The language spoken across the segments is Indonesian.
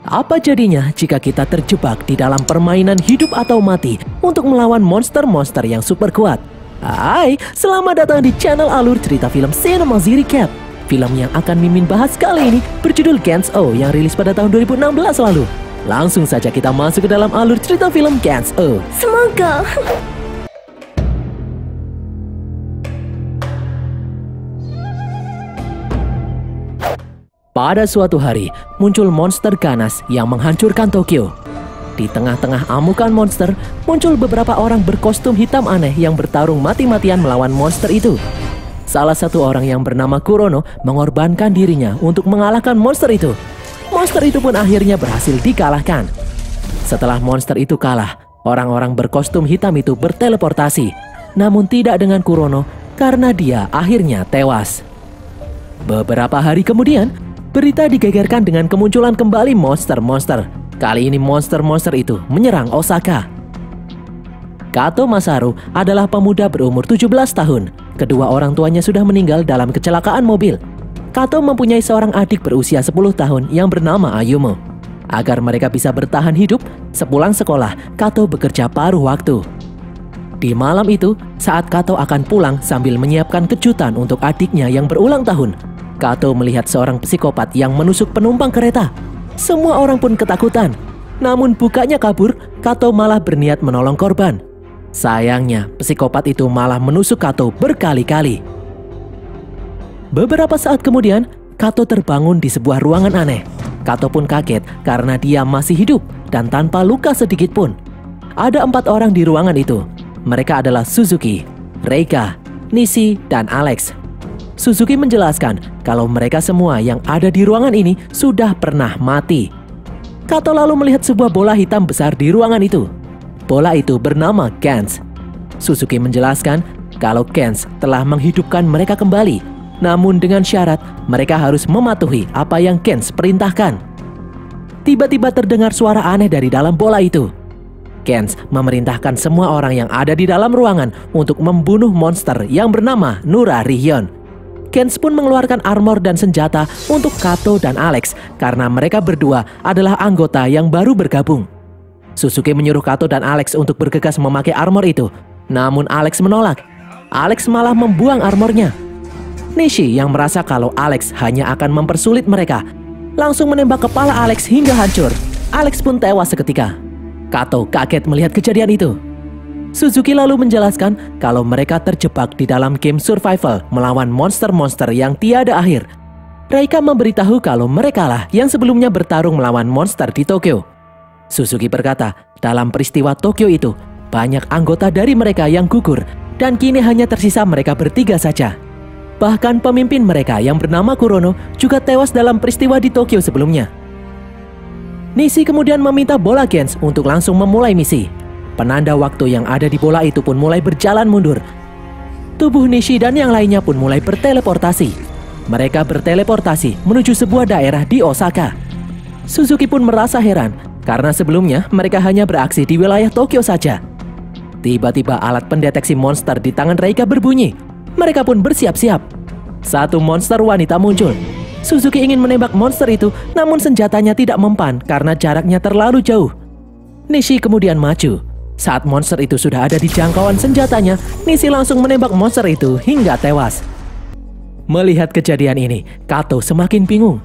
Apa jadinya jika kita terjebak di dalam permainan hidup atau mati untuk melawan monster-monster yang super kuat? Hai, selamat datang di channel Alur Cerita Film Cinema Recap. Film yang akan Mimin bahas kali ini berjudul Gens O yang rilis pada tahun 2016 lalu. Langsung saja kita masuk ke dalam alur cerita film Gens O. Semoga. Pada suatu hari, muncul monster ganas yang menghancurkan Tokyo. Di tengah-tengah amukan monster, muncul beberapa orang berkostum hitam aneh yang bertarung mati-matian melawan monster itu. Salah satu orang yang bernama Kurono mengorbankan dirinya untuk mengalahkan monster itu. Monster itu pun akhirnya berhasil dikalahkan. Setelah monster itu kalah, orang-orang berkostum hitam itu berteleportasi. Namun tidak dengan Kurono karena dia akhirnya tewas. Beberapa hari kemudian, berita digegerkan dengan kemunculan kembali monster-monster. Kali ini monster-monster itu menyerang Osaka. Kato Masaru adalah pemuda berumur 17 tahun. Kedua orang tuanya sudah meninggal dalam kecelakaan mobil. Kato mempunyai seorang adik berusia 10 tahun yang bernama Ayumu. Agar mereka bisa bertahan hidup, sepulang sekolah, Kato bekerja paruh waktu. Di malam itu, saat Kato akan pulang sambil menyiapkan kejutan untuk adiknya yang berulang tahun, Kato melihat seorang psikopat yang menusuk penumpang kereta. Semua orang pun ketakutan. Namun bukannya kabur, Kato malah berniat menolong korban. Sayangnya, psikopat itu malah menusuk Kato berkali-kali. Beberapa saat kemudian, Kato terbangun di sebuah ruangan aneh. Kato pun kaget karena dia masih hidup dan tanpa luka sedikit pun. Ada 4 orang di ruangan itu. Mereka adalah Suzuki, Reika, Nishi, dan Alex. Suzuki menjelaskan kalau mereka semua yang ada di ruangan ini sudah pernah mati. Kato lalu melihat sebuah bola hitam besar di ruangan itu. Bola itu bernama Gens. Suzuki menjelaskan kalau Gens telah menghidupkan mereka kembali, namun dengan syarat mereka harus mematuhi apa yang Gens perintahkan. Tiba-tiba terdengar suara aneh dari dalam bola itu. Gens memerintahkan semua orang yang ada di dalam ruangan untuk membunuh monster yang bernama Nura Rihion. Gens pun mengeluarkan armor dan senjata untuk Kato dan Alex karena mereka berdua adalah anggota yang baru bergabung. Suzuki menyuruh Kato dan Alex untuk bergegas memakai armor itu, namun Alex menolak. Alex malah membuang armornya. Nishi yang merasa kalau Alex hanya akan mempersulit mereka, langsung menembak kepala Alex hingga hancur. Alex pun tewas seketika. Kato kaget melihat kejadian itu. Suzuki lalu menjelaskan kalau mereka terjebak di dalam game survival melawan monster-monster yang tiada akhir. Reika memberitahu kalau mereka lah yang sebelumnya bertarung melawan monster di Tokyo. Suzuki berkata, dalam peristiwa Tokyo itu, banyak anggota dari mereka yang gugur dan kini hanya tersisa mereka bertiga saja. Bahkan pemimpin mereka yang bernama Kurono juga tewas dalam peristiwa di Tokyo sebelumnya. Nishi kemudian meminta bola Gens untuk langsung memulai misi. Penanda waktu yang ada di bola itu pun mulai berjalan mundur. Tubuh Nishi dan yang lainnya pun mulai berteleportasi. Mereka berteleportasi menuju sebuah daerah di Osaka. Suzuki pun merasa heran karena sebelumnya mereka hanya beraksi di wilayah Tokyo saja. Tiba-tiba alat pendeteksi monster di tangan Reika berbunyi. Mereka pun bersiap-siap. Satu monster wanita muncul. Suzuki ingin menembak monster itu, namun senjatanya tidak mempan karena jaraknya terlalu jauh. Nishi kemudian maju. Saat monster itu sudah ada di jangkauan senjatanya, Nishi langsung menembak monster itu hingga tewas. Melihat kejadian ini, Kato semakin bingung.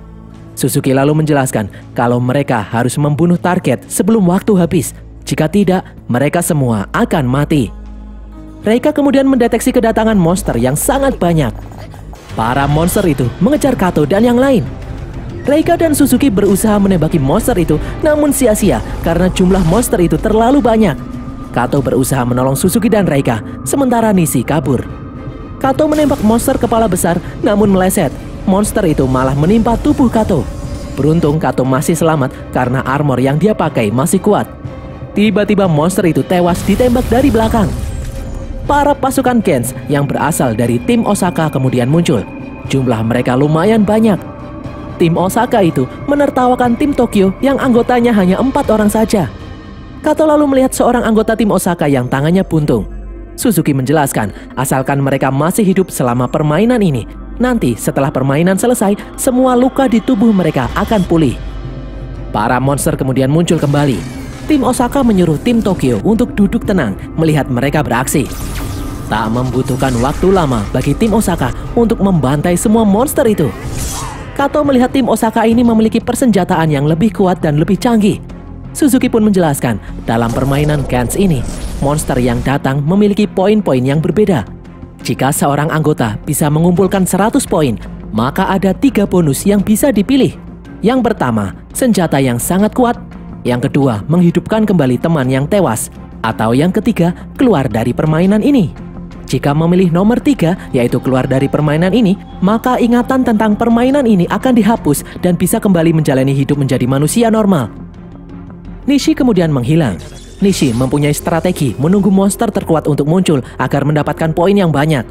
Suzuki lalu menjelaskan kalau mereka harus membunuh target sebelum waktu habis. Jika tidak, mereka semua akan mati. Reika kemudian mendeteksi kedatangan monster yang sangat banyak. Para monster itu mengejar Kato dan yang lain. Reika dan Suzuki berusaha menembaki monster itu, namun sia-sia karena jumlah monster itu terlalu banyak. Kato berusaha menolong Suzuki dan Reika, sementara Nishi kabur. Kato menembak monster kepala besar, namun meleset. Monster itu malah menimpa tubuh Kato. Beruntung Kato masih selamat karena armor yang dia pakai masih kuat. Tiba-tiba monster itu tewas ditembak dari belakang. Para pasukan Gens yang berasal dari tim Osaka kemudian muncul. Jumlah mereka lumayan banyak. Tim Osaka itu menertawakan tim Tokyo yang anggotanya hanya 4 orang saja. Kato lalu melihat seorang anggota tim Osaka yang tangannya buntung. Suzuki menjelaskan, asalkan mereka masih hidup selama permainan ini, nanti setelah permainan selesai, semua luka di tubuh mereka akan pulih. Para monster kemudian muncul kembali. Tim Osaka menyuruh tim Tokyo untuk duduk tenang melihat mereka beraksi. Tak membutuhkan waktu lama bagi tim Osaka untuk membantai semua monster itu. Kato melihat tim Osaka ini memiliki persenjataan yang lebih kuat dan lebih canggih. Suzuki pun menjelaskan, dalam permainan Gantz ini, monster yang datang memiliki poin-poin yang berbeda. Jika seorang anggota bisa mengumpulkan 100 poin, maka ada 3 bonus yang bisa dipilih. Yang pertama, senjata yang sangat kuat. Yang kedua, menghidupkan kembali teman yang tewas. Atau yang ketiga, keluar dari permainan ini. Jika memilih nomor 3, yaitu keluar dari permainan ini, maka ingatan tentang permainan ini akan dihapus dan bisa kembali menjalani hidup menjadi manusia normal. Nishi kemudian menghilang. Nishi mempunyai strategi menunggu monster terkuat untuk muncul agar mendapatkan poin yang banyak.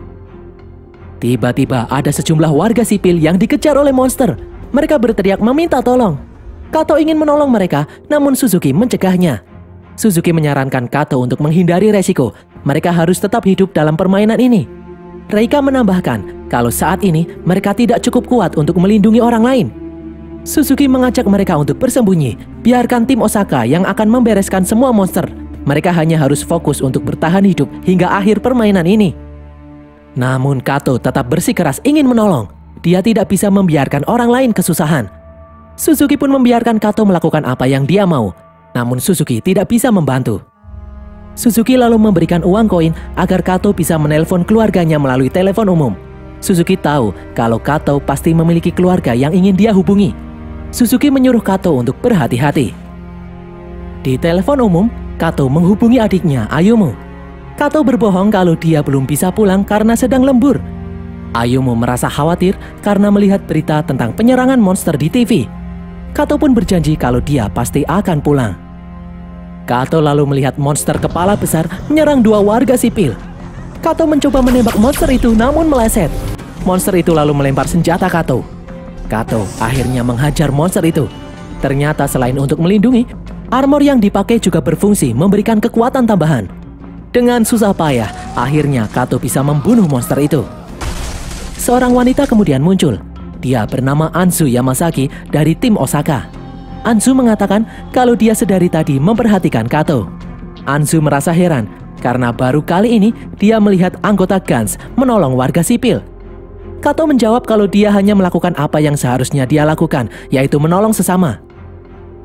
Tiba-tiba ada sejumlah warga sipil yang dikejar oleh monster. Mereka berteriak meminta tolong. Kato ingin menolong mereka, namun Suzuki mencegahnya. Suzuki menyarankan Kato untuk menghindari resiko. Mereka harus tetap hidup dalam permainan ini. Reika menambahkan kalau saat ini mereka tidak cukup kuat untuk melindungi orang lain. Suzuki mengajak mereka untuk bersembunyi. Biarkan tim Osaka yang akan membereskan semua monster. Mereka hanya harus fokus untuk bertahan hidup hingga akhir permainan ini. Namun Kato tetap bersikeras ingin menolong. Dia tidak bisa membiarkan orang lain kesusahan. Suzuki pun membiarkan Kato melakukan apa yang dia mau. Namun Suzuki tidak bisa membantu. Suzuki lalu memberikan uang koin agar Kato bisa menelpon keluarganya melalui telepon umum. Suzuki tahu kalau Kato pasti memiliki keluarga yang ingin dia hubungi. Suzuki menyuruh Kato untuk berhati-hati. Di telepon umum, Kato menghubungi adiknya, Ayumu. Kato berbohong kalau dia belum bisa pulang karena sedang lembur. Ayumu merasa khawatir karena melihat berita tentang penyerangan monster di TV. Kato pun berjanji kalau dia pasti akan pulang. Kato lalu melihat monster kepala besar menyerang 2 warga sipil. Kato mencoba menembak monster itu namun meleset. Monster itu lalu melempar senjata Kato. Kato akhirnya menghajar monster itu. Ternyata selain untuk melindungi, armor yang dipakai juga berfungsi memberikan kekuatan tambahan. Dengan susah payah, akhirnya Kato bisa membunuh monster itu. Seorang wanita kemudian muncul. Dia bernama Anzu Yamasaki dari tim Osaka. Anzu mengatakan kalau dia sedari tadi memperhatikan Kato. Anzu merasa heran karena baru kali ini dia melihat anggota Gantz menolong warga sipil. Kato menjawab kalau dia hanya melakukan apa yang seharusnya dia lakukan, yaitu menolong sesama.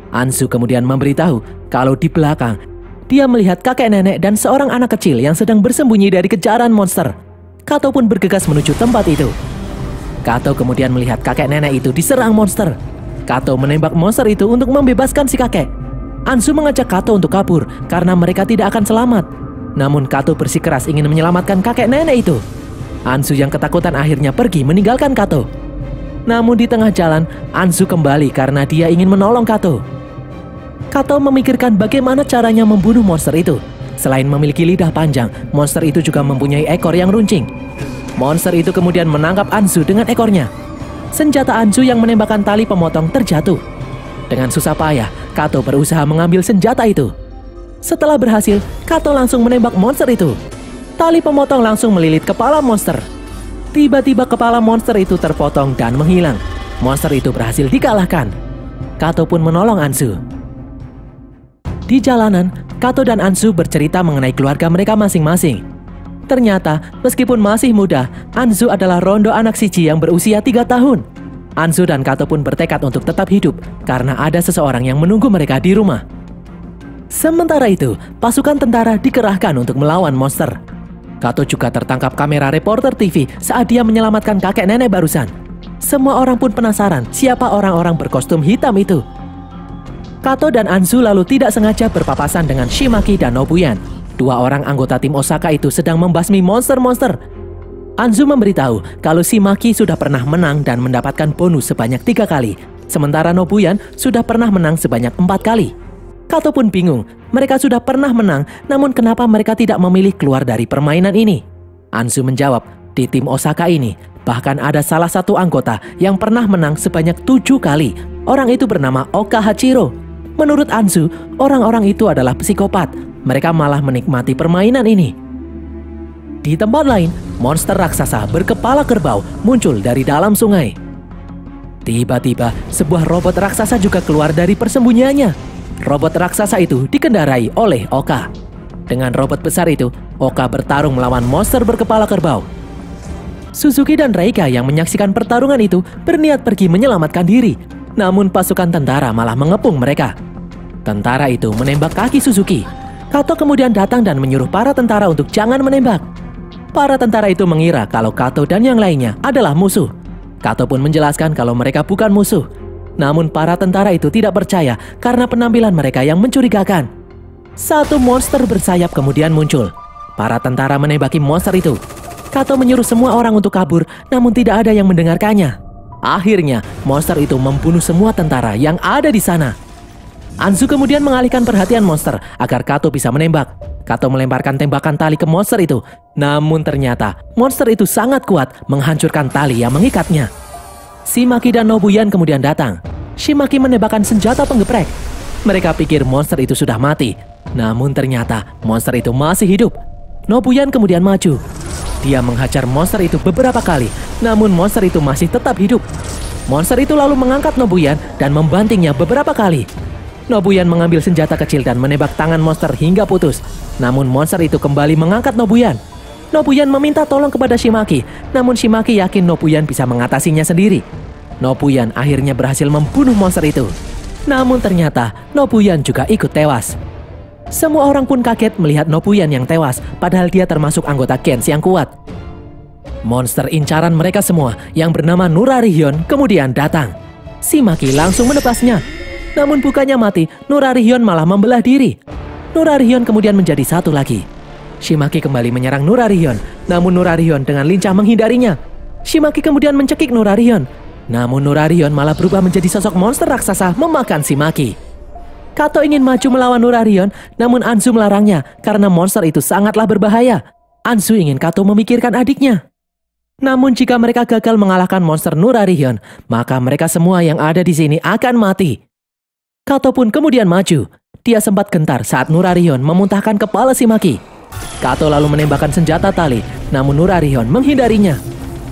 Anzu kemudian memberitahu kalau di belakang, dia melihat kakek nenek dan seorang anak kecil yang sedang bersembunyi dari kejaran monster. Kato pun bergegas menuju tempat itu. Kato kemudian melihat kakek nenek itu diserang monster. Kato menembak monster itu untuk membebaskan si kakek. Anzu mengajak Kato untuk kabur karena mereka tidak akan selamat. Namun Kato bersikeras ingin menyelamatkan kakek nenek itu. Anzu yang ketakutan akhirnya pergi meninggalkan Kato. Namun di tengah jalan, Anzu kembali karena dia ingin menolong Kato. Kato memikirkan bagaimana caranya membunuh monster itu. Selain memiliki lidah panjang, monster itu juga mempunyai ekor yang runcing. Monster itu kemudian menangkap Anzu dengan ekornya. Senjata Anzu yang menembakkan tali pemotong terjatuh. Dengan susah payah, Kato berusaha mengambil senjata itu. Setelah berhasil, Kato langsung menembak monster itu. Tali pemotong langsung melilit kepala monster. Tiba-tiba kepala monster itu terpotong dan menghilang. Monster itu berhasil dikalahkan. Kato pun menolong Anzu. Di jalanan, Kato dan Anzu bercerita mengenai keluarga mereka masing-masing. Ternyata, meskipun masih muda, Anzu adalah rondo anak siji yang berusia 3 tahun. Anzu dan Kato pun bertekad untuk tetap hidup karena ada seseorang yang menunggu mereka di rumah. Sementara itu, pasukan tentara dikerahkan untuk melawan monster. Kato juga tertangkap kamera reporter TV saat dia menyelamatkan kakek nenek barusan. Semua orang pun penasaran siapa orang-orang berkostum hitam itu. Kato dan Anzu lalu tidak sengaja berpapasan dengan Shimaki dan Nobuyan. 2 orang anggota tim Osaka itu sedang membasmi monster-monster. Anzu memberitahu kalau Shimaki sudah pernah menang dan mendapatkan bonus sebanyak 3 kali. Sementara Nobuyan sudah pernah menang sebanyak 4 kali. Kato pun bingung, mereka sudah pernah menang, namun kenapa mereka tidak memilih keluar dari permainan ini? Anzu menjawab, di tim Osaka ini, bahkan ada salah satu anggota yang pernah menang sebanyak 7 kali. Orang itu bernama Oka Hachiro. Menurut Anzu, orang-orang itu adalah psikopat. Mereka malah menikmati permainan ini. Di tempat lain, monster raksasa berkepala kerbau muncul dari dalam sungai. Tiba-tiba, sebuah robot raksasa juga keluar dari persembunyiannya. Robot raksasa itu dikendarai oleh Oka. Dengan robot besar itu, Oka bertarung melawan monster berkepala kerbau. Suzuki dan Reika yang menyaksikan pertarungan itu berniat pergi menyelamatkan diri. Namun pasukan tentara malah mengepung mereka. Tentara itu menembak kaki Suzuki. Kato kemudian datang dan menyuruh para tentara untuk jangan menembak. Para tentara itu mengira kalau Kato dan yang lainnya adalah musuh. Kato pun menjelaskan kalau mereka bukan musuh. Namun para tentara itu tidak percaya karena penampilan mereka yang mencurigakan. Satu monster bersayap kemudian muncul. Para tentara menembaki monster itu. Kato menyuruh semua orang untuk kabur, namun tidak ada yang mendengarkannya. Akhirnya, monster itu membunuh semua tentara yang ada di sana. Anzu kemudian mengalihkan perhatian monster agar Kato bisa menembak. Kato melemparkan tembakan tali ke monster itu. Namun ternyata, monster itu sangat kuat menghancurkan tali yang mengikatnya. Shimaki dan Nobuyan kemudian datang. Shimaki menembakkan senjata penggeprek. Mereka pikir monster itu sudah mati. Namun ternyata, monster itu masih hidup. Nobuyan kemudian maju. Dia menghajar monster itu beberapa kali, namun monster itu masih tetap hidup. Monster itu lalu mengangkat Nobuyan dan membantingnya beberapa kali. Nobuyan mengambil senjata kecil dan menembak tangan monster hingga putus. Namun monster itu kembali mengangkat Nobuyan. Nobuyan meminta tolong kepada Shimaki, namun Shimaki yakin Nobuyan bisa mengatasinya sendiri. Nobuyan akhirnya berhasil membunuh monster itu. Namun ternyata Nobuyan juga ikut tewas. Semua orang pun kaget melihat Nobuyan yang tewas, padahal dia termasuk anggota Gens yang kuat. Monster incaran mereka semua yang bernama Nurarihyun kemudian datang. Shimaki langsung menebasnya. Namun bukannya mati, Nurarihyun malah membelah diri. Nurarihyun kemudian menjadi satu lagi. Shimaki kembali menyerang Nurarihyun, namun Nurarihyun dengan lincah menghindarinya. Shimaki kemudian mencekik Nurarihyun, namun Nurarihyun malah berubah menjadi sosok monster raksasa memakan Shimaki. Kato ingin maju melawan Nurarihyun, namun Anzu melarangnya karena monster itu sangatlah berbahaya. Anzu ingin Kato memikirkan adiknya. Namun jika mereka gagal mengalahkan monster Nurarihyun, maka mereka semua yang ada di sini akan mati. Kato pun kemudian maju. Dia sempat gentar saat Nurarihyun memuntahkan kepala Shimaki. Kato lalu menembakkan senjata tali, namun Nurarihyun menghindarinya.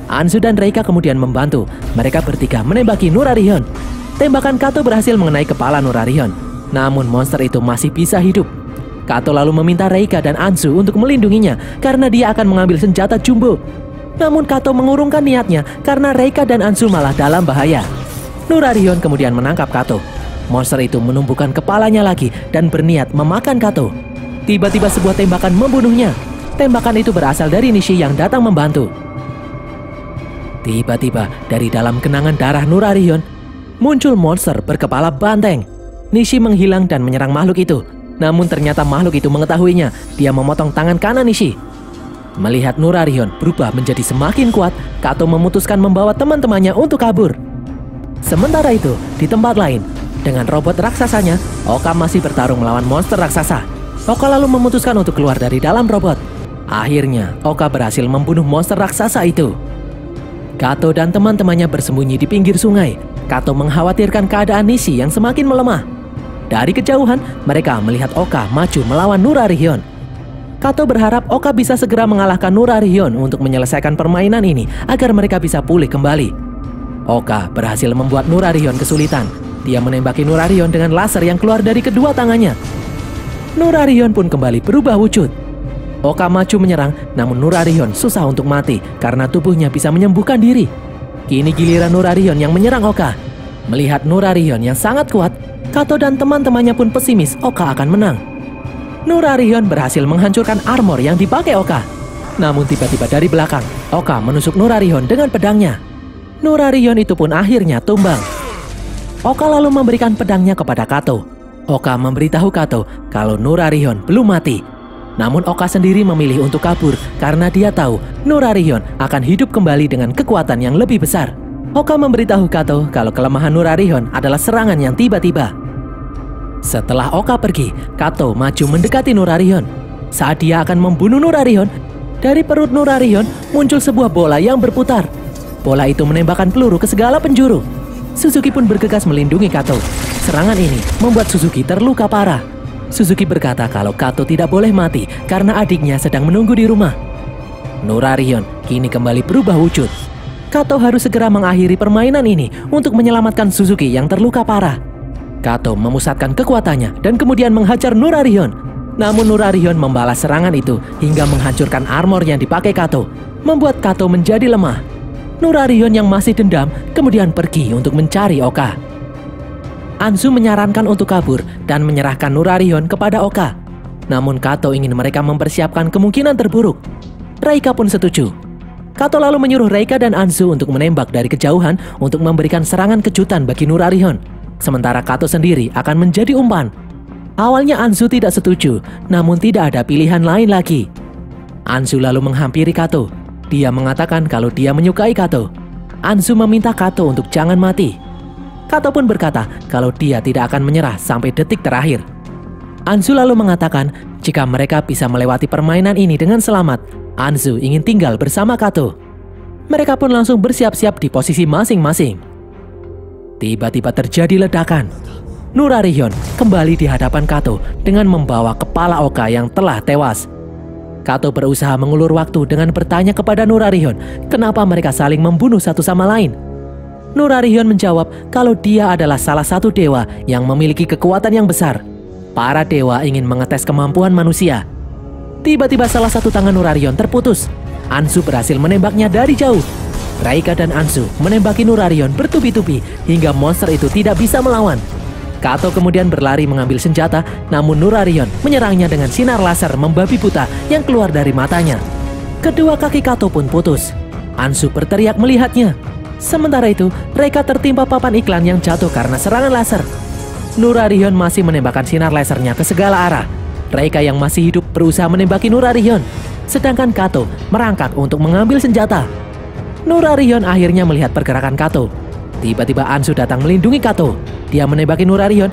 Anzu dan Reika kemudian membantu. Mereka bertiga menembaki Nurarihyun. Tembakan Kato berhasil mengenai kepala Nurarihyun. Namun monster itu masih bisa hidup. Kato lalu meminta Reika dan Anzu untuk melindunginya karena dia akan mengambil senjata jumbo. Namun Kato mengurungkan niatnya karena Reika dan Anzu malah dalam bahaya. Nurarihyun kemudian menangkap Kato. Monster itu menumbuhkan kepalanya lagi dan berniat memakan Kato. Tiba-tiba sebuah tembakan membunuhnya. Tembakan itu berasal dari Nishi yang datang membantu. Tiba-tiba dari dalam genangan darah Nurarihyun muncul monster berkepala banteng. Nishi menghilang dan menyerang makhluk itu. Namun ternyata makhluk itu mengetahuinya. Dia memotong tangan kanan Nishi. Melihat Nurarihyun berubah menjadi semakin kuat, Kato memutuskan membawa teman-temannya untuk kabur. Sementara itu, di tempat lain, dengan robot raksasanya, Oka masih bertarung melawan monster raksasa. Oka lalu memutuskan untuk keluar dari dalam robot. Akhirnya, Oka berhasil membunuh monster raksasa itu. Kato dan teman-temannya bersembunyi di pinggir sungai. Kato mengkhawatirkan keadaan Nishi yang semakin melemah. Dari kejauhan, mereka melihat Oka maju melawan Nurarihyun. Kato berharap Oka bisa segera mengalahkan Nurarihyun untuk menyelesaikan permainan ini agar mereka bisa pulih kembali. Oka berhasil membuat Nurarihyun kesulitan. Dia menembaki Nurarihyun dengan laser yang keluar dari kedua tangannya. Nurarihyun pun kembali berubah wujud. Oka maju menyerang, namun Nurarihyun susah untuk mati karena tubuhnya bisa menyembuhkan diri. Kini giliran Nurarihyun yang menyerang Oka. Melihat Nurarihyun yang sangat kuat, Kato dan teman-temannya pun pesimis Oka akan menang. Nurarihyun berhasil menghancurkan armor yang dipakai Oka. Namun tiba-tiba dari belakang, Oka menusuk Nurarihyun dengan pedangnya. Nurarihyun itu pun akhirnya tumbang. Oka lalu memberikan pedangnya kepada Kato. Oka memberitahu Kato kalau Nurarihyun belum mati. Namun Oka sendiri memilih untuk kabur karena dia tahu Nurarihyun akan hidup kembali dengan kekuatan yang lebih besar. Oka memberitahu Kato kalau kelemahan Nurarihyun adalah serangan yang tiba-tiba. Setelah Oka pergi, Kato maju mendekati Nurarihyun. Saat dia akan membunuh Nurarihyun, dari perut Nurarihyun muncul sebuah bola yang berputar. Bola itu menembakkan peluru ke segala penjuru. Suzuki pun bergegas melindungi Kato. Serangan ini membuat Suzuki terluka parah. Suzuki berkata kalau Kato tidak boleh mati karena adiknya sedang menunggu di rumah. Nurarihyun kini kembali berubah wujud. Kato harus segera mengakhiri permainan ini untuk menyelamatkan Suzuki yang terluka parah. Kato memusatkan kekuatannya dan kemudian menghajar Nurarion. Namun Nurarion membalas serangan itu hingga menghancurkan armor yang dipakai Kato, membuat Kato menjadi lemah. Nurarion yang masih dendam kemudian pergi untuk mencari Oka. Anzu menyarankan untuk kabur dan menyerahkan Nurarion kepada Oka. Namun Kato ingin mereka mempersiapkan kemungkinan terburuk. Reika pun setuju. Kato lalu menyuruh Reika dan Anzu untuk menembak dari kejauhan untuk memberikan serangan kejutan bagi Nurarion. Sementara Kato sendiri akan menjadi umpan. Awalnya Anzu tidak setuju, namun tidak ada pilihan lain lagi. Anzu lalu menghampiri Kato. Dia mengatakan kalau dia menyukai Kato. Anzu meminta Kato untuk jangan mati. Kato pun berkata kalau dia tidak akan menyerah sampai detik terakhir. Anzu lalu mengatakan jika mereka bisa melewati permainan ini dengan selamat, Anzu ingin tinggal bersama Kato. Mereka pun langsung bersiap-siap di posisi masing-masing. Tiba-tiba terjadi ledakan. Nurarion kembali di hadapan Kato dengan membawa kepala Oka yang telah tewas. Kato berusaha mengulur waktu dengan bertanya kepada Nurarion kenapa mereka saling membunuh satu sama lain. Nurarion menjawab kalau dia adalah salah satu dewa yang memiliki kekuatan yang besar. Para dewa ingin mengetes kemampuan manusia. Tiba-tiba salah satu tangan Nurarion terputus. Anzu berhasil menembaknya dari jauh. Reika dan Anzu menembaki Nurarion bertubi-tubi hingga monster itu tidak bisa melawan. Kato kemudian berlari mengambil senjata, namun Nurarion menyerangnya dengan sinar laser membabi buta yang keluar dari matanya. Kedua kaki Kato pun putus. Anzu berteriak melihatnya. Sementara itu, Reika tertimpa papan iklan yang jatuh karena serangan laser. Nurarion masih menembakkan sinar lasernya ke segala arah. Reika yang masih hidup berusaha menembaki Nurarion, sedangkan Kato merangkak untuk mengambil senjata. Nurarion akhirnya melihat pergerakan Kato. Tiba-tiba Anzu datang melindungi Kato. Dia menembaki Nurarion,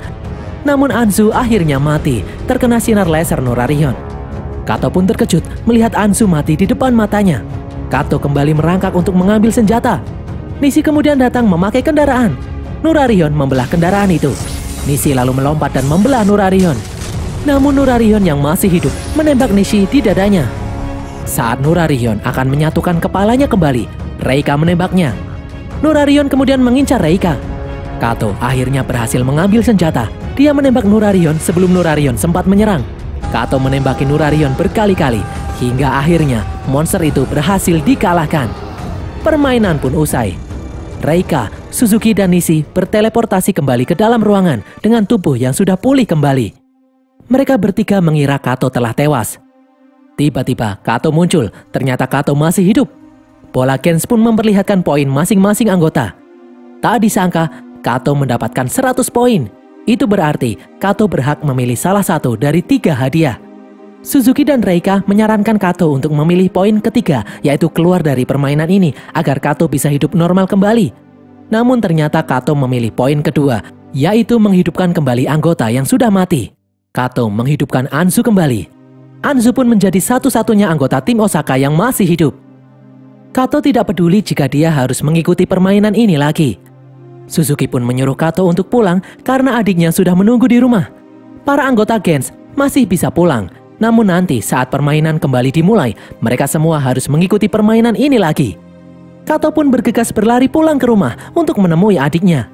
namun Anzu akhirnya mati terkena sinar laser Nurarion. Kato pun terkejut melihat Anzu mati di depan matanya. Kato kembali merangkak untuk mengambil senjata. Nishi kemudian datang memakai kendaraan. Nurarion membelah kendaraan itu. Nishi lalu melompat dan membelah Nurarion. Namun Nurarion yang masih hidup menembak Nishi di dadanya. Saat Nurarion akan menyatukan kepalanya kembali, Reika menembaknya. Nurarion kemudian mengincar Reika. Kato akhirnya berhasil mengambil senjata. Dia menembak Nurarion sebelum Nurarion sempat menyerang. Kato menembaki Nurarion berkali-kali hingga akhirnya monster itu berhasil dikalahkan. Permainan pun usai. Reika, Suzuki dan Nishi berteleportasi kembali ke dalam ruangan dengan tubuh yang sudah pulih kembali. Mereka bertiga mengira Kato telah tewas. Tiba-tiba Kato muncul, ternyata Kato masih hidup. Bola Gens pun memperlihatkan poin masing-masing anggota. Tak disangka, Kato mendapatkan 100 poin. Itu berarti Kato berhak memilih salah satu dari 3 hadiah. Suzuki dan Reika menyarankan Kato untuk memilih poin ketiga, yaitu keluar dari permainan ini agar Kato bisa hidup normal kembali. Namun ternyata Kato memilih poin kedua, yaitu menghidupkan kembali anggota yang sudah mati. Kato menghidupkan Anzu kembali. Anzu pun menjadi satu-satunya anggota tim Osaka yang masih hidup. Kato tidak peduli jika dia harus mengikuti permainan ini lagi. Suzuki pun menyuruh Kato untuk pulang karena adiknya sudah menunggu di rumah. Para anggota Gens masih bisa pulang, namun nanti saat permainan kembali dimulai, mereka semua harus mengikuti permainan ini lagi. Kato pun bergegas berlari pulang ke rumah untuk menemui adiknya.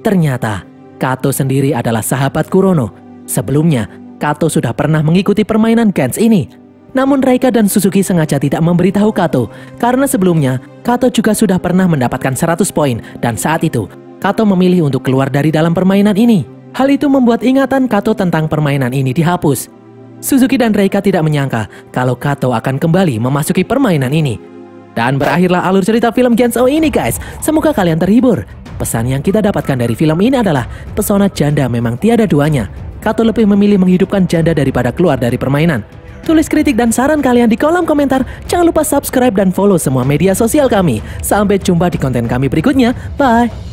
Ternyata, Kato sendiri adalah sahabat Kurono. Sebelumnya, Kato sudah pernah mengikuti permainan Gens ini. Namun Reika dan Suzuki sengaja tidak memberitahu Kato karena sebelumnya Kato juga sudah pernah mendapatkan 100 poin dan saat itu Kato memilih untuk keluar dari dalam permainan ini. Hal itu membuat ingatan Kato tentang permainan ini dihapus. Suzuki dan Reika tidak menyangka kalau Kato akan kembali memasuki permainan ini. Dan berakhirlah alur cerita film Gensou ini guys. Semoga kalian terhibur. Pesan yang kita dapatkan dari film ini adalah pesona janda memang tiada duanya. Kato lebih memilih menghidupkan janda daripada keluar dari permainan. Tulis kritik dan saran kalian di kolom komentar. Jangan lupa subscribe dan follow semua media sosial kami. Sampai jumpa di konten kami berikutnya. Bye!